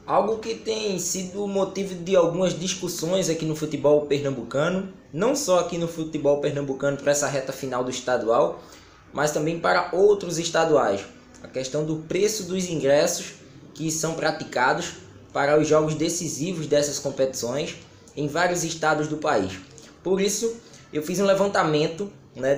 Algo que tem sido motivo de algumas discussões aqui no futebol pernambucano, não só aqui no futebol pernambucano para essa reta final do estadual, mas também para outros estaduais. A questão do preço dos ingressos que são praticados para os jogos decisivos dessas competições em vários estados do país. Por isso, eu fiz um levantamento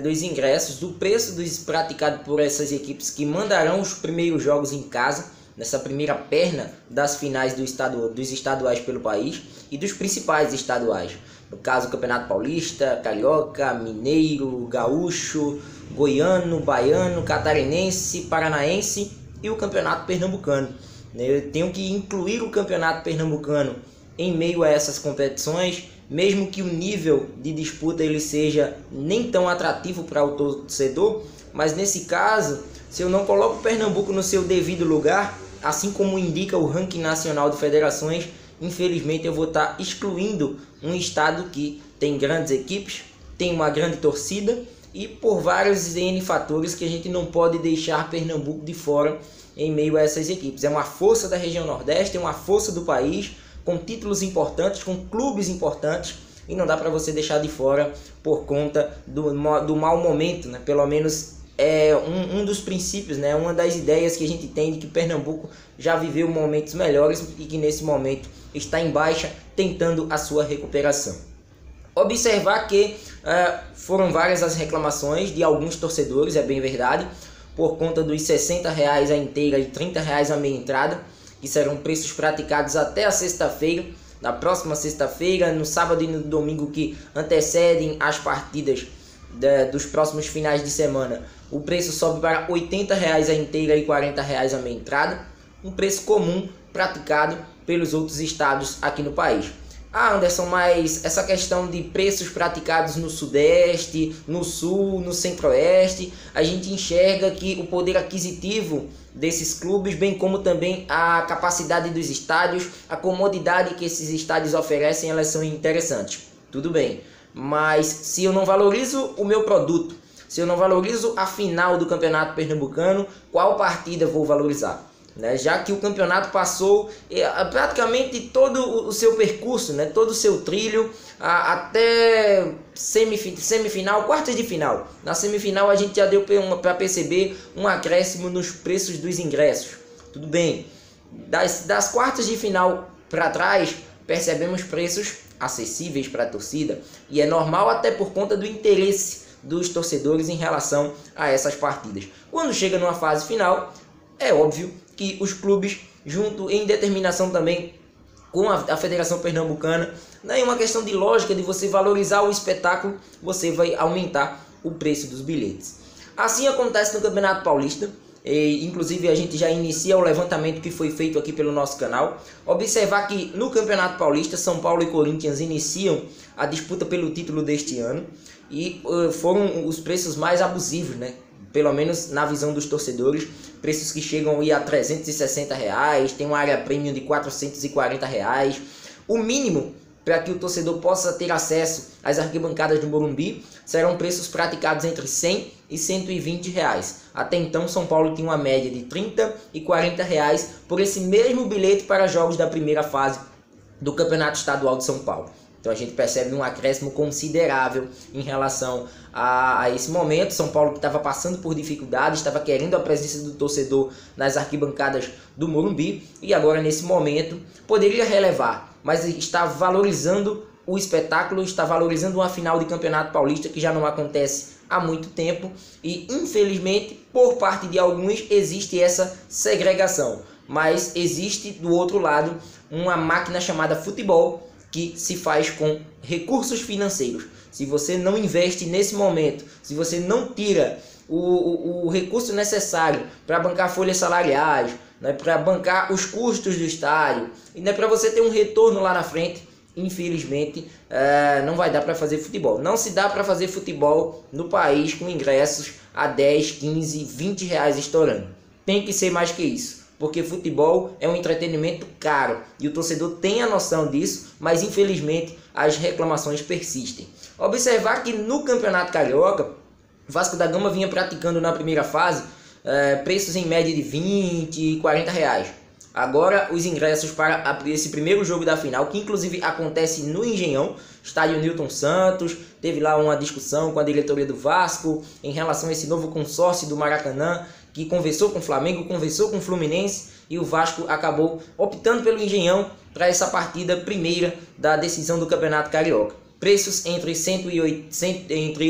dos ingressos, do preço praticado por essas equipes que mandarão os primeiros jogos em casa, nessa primeira perna das finais dos estaduais pelo país e dos principais estaduais. No caso, o Campeonato Paulista, Carioca, Mineiro, Gaúcho, Goiano, Baiano, Catarinense, Paranaense e o Campeonato Pernambucano. Eu tenho que incluir o Campeonato Pernambucano em meio a essas competições, mesmo que o nível de disputa ele seja nem tão atrativo para o torcedor, mas nesse caso, se eu não coloco o Pernambuco no seu devido lugar, assim como indica o ranking nacional de federações, infelizmente eu vou estar excluindo um estado que tem grandes equipes, tem uma grande torcida e por vários N fatores que a gente não pode deixar Pernambuco de fora em meio a essas equipes. É uma força da região Nordeste, é uma força do país, com títulos importantes, com clubes importantes, e não dá para você deixar de fora por conta do mau momento, pelo menos é um dos princípios, uma das ideias que a gente tem de que Pernambuco já viveu momentos melhores e que nesse momento está em baixa, tentando a sua recuperação. Observar que foram várias as reclamações de alguns torcedores, é bem verdade, por conta dos R$60 a inteira e R$30 a meia entrada, que serão preços praticados até a sexta-feira, na próxima sexta-feira, no sábado e no domingo que antecedem as partidas dos próximos finais de semana. O preço sobe para R$80 a inteira e R$40 a meia entrada, um preço comum praticado pelos outros estados aqui no país. Anderson, mas essa questão de preços praticados no Sudeste, no Sul, no Centro-Oeste, a gente enxerga que o poder aquisitivo desses clubes, bem como também a capacidade dos estádios, a comodidade que esses estádios oferecem, elas são interessantes. Tudo bem, mas se eu não valorizo o meu produto, se eu não valorizo a final do Campeonato Pernambucano, qual partida vou valorizar? Já que o campeonato passou praticamente todo o seu percurso, todo o seu trilho, até semifinal, quartas de final. Na semifinal a gente já deu para perceber um acréscimo nos preços dos ingressos. Tudo bem, das quartas de final para trás, percebemos preços acessíveis para a torcida, e é normal até por conta do interesse dos torcedores em relação a essas partidas. Quando chega numa fase final, é óbvio que os clubes, junto em determinação também com a Federação Pernambucana, em uma questão de lógica de você valorizar o espetáculo, você vai aumentar o preço dos bilhetes. Assim acontece no Campeonato Paulista, inclusive a gente já inicia o levantamento que foi feito aqui pelo nosso canal. Observar que no Campeonato Paulista, São Paulo e Corinthians iniciam a disputa pelo título deste ano e foram os preços mais abusivos, pelo menos na visão dos torcedores, preços que chegam a R$360, tem uma área premium de R$440. O mínimo para que o torcedor possa ter acesso às arquibancadas do Morumbi serão preços praticados entre R$100 e R$120. Até então, São Paulo tinha uma média de R$30 e R$40 por esse mesmo bilhete para jogos da primeira fase do Campeonato Estadual de São Paulo. Então a gente percebe um acréscimo considerável em relação a esse momento. São Paulo que estava passando por dificuldades, estava querendo a presença do torcedor nas arquibancadas do Morumbi, e agora nesse momento poderia relevar, mas está valorizando o espetáculo, está valorizando uma final de Campeonato Paulista que já não acontece há muito tempo, e infelizmente por parte de alguns existe essa segregação, mas existe do outro lado uma máquina chamada futebol, que se faz com recursos financeiros. Se você não investe nesse momento, se você não tira o recurso necessário para bancar folhas salariais, para bancar os custos do estádio, e para você ter um retorno lá na frente, infelizmente não vai dar para fazer futebol. Não se dá para fazer futebol no país com ingressos a 10, 15, 20 reais estourando. Tem que ser mais que isso, porque futebol é um entretenimento caro e o torcedor tem a noção disso, mas infelizmente as reclamações persistem. Observar que no Campeonato Carioca, Vasco da Gama vinha praticando na primeira fase preços em média de 20 e 40 reais. Agora os ingressos para esse primeiro jogo da final, que inclusive acontece no Engenhão, estádio Newton Santos, teve lá uma discussão com a diretoria do Vasco em relação a esse novo consórcio do Maracanã, que conversou com o Flamengo, conversou com o Fluminense, e o Vasco acabou optando pelo Engenhão para essa partida primeira da decisão do Campeonato Carioca. Preços entre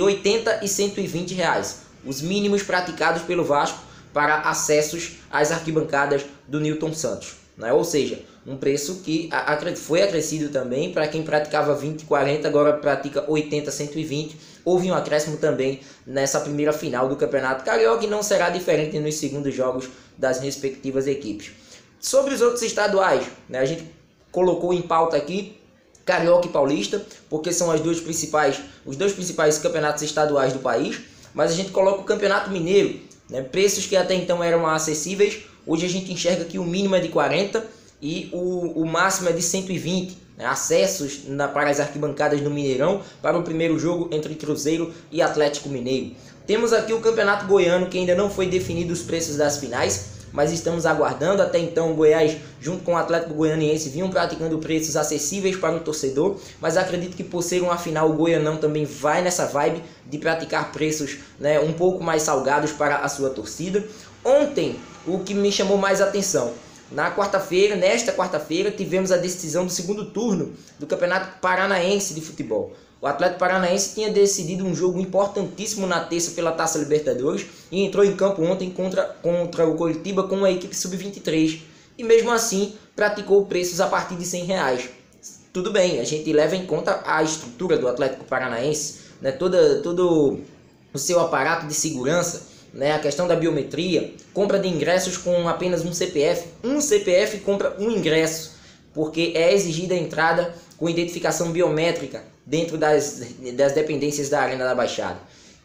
80 e 120 reais, os mínimos praticados pelo Vasco para acessos às arquibancadas do Newton Santos, né? Ou seja, um preço que foi acrescido também para quem praticava 20 e 40, agora pratica 80, 120. Houve um acréscimo também nessa primeira final do Campeonato Carioca e não será diferente nos segundos jogos das respectivas equipes. Sobre os outros estaduais, né, a gente colocou em pauta aqui Carioca e Paulista, porque são os dois principais campeonatos estaduais do país, mas a gente coloca o Campeonato Mineiro, né, preços que até então eram acessíveis, hoje a gente enxerga que o mínimo é de 40 e o máximo é de 120, né, acessos para as arquibancadas do Mineirão para o primeiro jogo entre Cruzeiro e Atlético Mineiro. Temos aqui o Campeonato Goiano, que ainda não foi definido os preços das finais, mas estamos aguardando. Até então o Goiás, junto com o Atlético Goianiense, vinham praticando preços acessíveis para o torcedor, mas acredito que por ser uma final, o Goianão também vai nessa vibe de praticar preços, né, um pouco mais salgados para a sua torcida. Ontem, o que me chamou mais atenção, nesta quarta-feira, tivemos a decisão do segundo turno do Campeonato Paranaense de Futebol. O Atlético Paranaense tinha decidido um jogo importantíssimo na terça pela Taça Libertadores e entrou em campo ontem contra o Coritiba com uma equipe sub-23 e mesmo assim praticou preços a partir de R$100. Tudo bem, a gente leva em conta a estrutura do Atlético Paranaense, né, todo o seu aparato de segurança, né, a questão da biometria, compra de ingressos com apenas um CPF. Um CPF compra um ingresso, porque é exigida a entrada com identificação biométrica dentro das dependências da Arena da Baixada.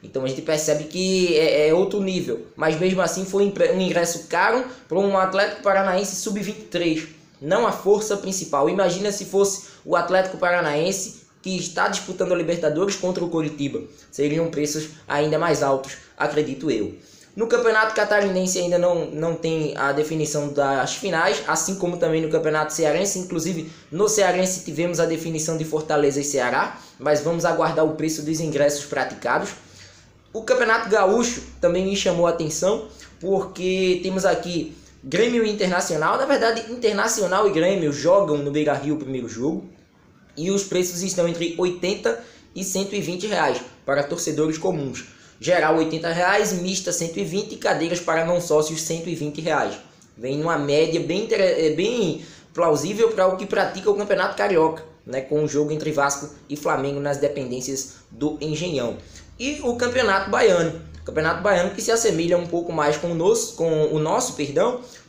Então a gente percebe que é outro nível, mas mesmo assim foi um ingresso caro para um Atlético Paranaense sub-23, não a força principal. Imagina se fosse o Atlético Paranaense que está disputando a Libertadores contra o Coritiba, seriam preços ainda mais altos, acredito eu. No Campeonato Catarinense ainda não tem a definição das finais, assim como também no Campeonato Cearense. Inclusive no Cearense tivemos a definição de Fortaleza e Ceará, mas vamos aguardar o preço dos ingressos praticados. O Campeonato Gaúcho também me chamou a atenção, porque temos aqui Grêmio e Internacional. Na verdade, Internacional e Grêmio jogam no Beira-Rio o primeiro jogo, e os preços estão entre 80 e 120 reais para torcedores comuns. Geral R$80, mista 120 e cadeiras para não sócios R$120. Vem numa média bem plausível para o que pratica o Campeonato Carioca, né, com o jogo entre Vasco e Flamengo nas dependências do Engenhão. E o Campeonato Baiano. Campeonato Baiano que se assemelha um pouco mais com o nosso,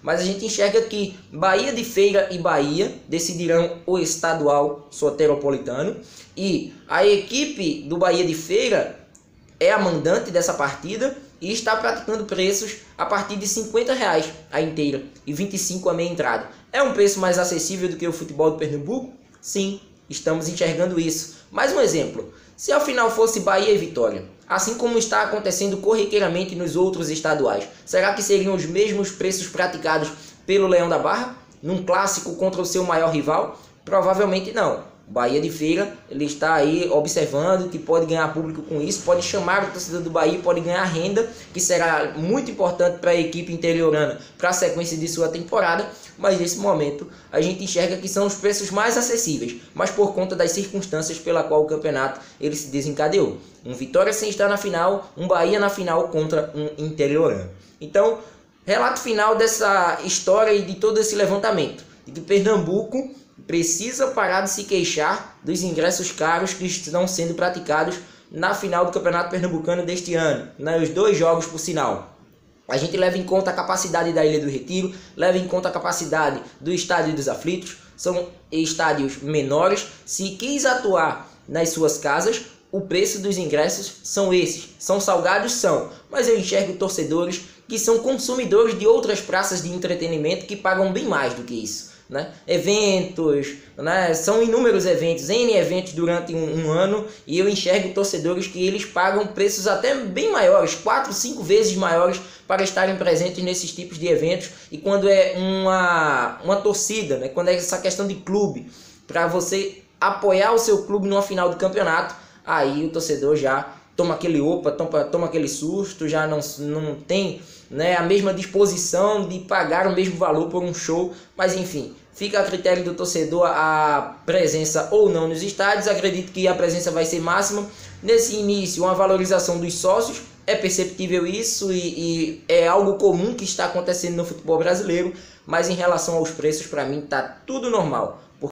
mas a gente enxerga que Bahia de Feira e Bahia decidirão o estadual soteropolitano, e a equipe do Bahia de Feira é a mandante dessa partida e está praticando preços a partir de R$50 a inteira e 25 a meia entrada. É um preço mais acessível do que o futebol do Pernambuco? Sim, estamos enxergando isso. Mais um exemplo, se ao final fosse Bahia e Vitória, assim como está acontecendo corriqueiramente nos outros estaduais, será que seriam os mesmos preços praticados pelo Leão da Barra, num clássico contra o seu maior rival? Provavelmente não. Bahia de Feira, ele está aí observando que pode ganhar público com isso, pode chamar o torcedor do Bahia, pode ganhar renda, que será muito importante para a equipe interiorana para a sequência de sua temporada, mas nesse momento a gente enxerga que são os preços mais acessíveis, mas por conta das circunstâncias pela qual o campeonato ele se desencadeou. Um Vitória sem estar na final, um Bahia na final contra um interiorano. Então, relato final dessa história e de todo esse levantamento, de que Pernambuco precisa parar de se queixar dos ingressos caros que estão sendo praticados na final do Campeonato Pernambucano deste ano, os dois jogos por sinal. A gente leva em conta a capacidade da Ilha do Retiro, leva em conta a capacidade do Estádio dos Aflitos, são estádios menores. Se quis atuar nas suas casas, o preço dos ingressos são esses. São salgados? São, mas eu enxergo torcedores que são consumidores de outras praças de entretenimento que pagam bem mais do que isso. né? Eventos, né? São inúmeros eventos, N eventos durante um ano, e eu enxergo torcedores que eles pagam preços até bem maiores, 4, 5 vezes maiores, para estarem presentes nesses tipos de eventos. E quando é uma torcida, né? Quando é essa questão de clube, para você apoiar o seu clube numa final do campeonato, aí o torcedor já toma aquele toma aquele susto, já não tem, né, a mesma disposição de pagar o mesmo valor por um show. Mas enfim, fica a critério do torcedor a presença ou não nos estádios. Acredito que a presença vai ser máxima. Nesse início, uma valorização dos sócios, é perceptível isso, e é algo comum que está acontecendo no futebol brasileiro, mas em relação aos preços, para mim, está tudo normal.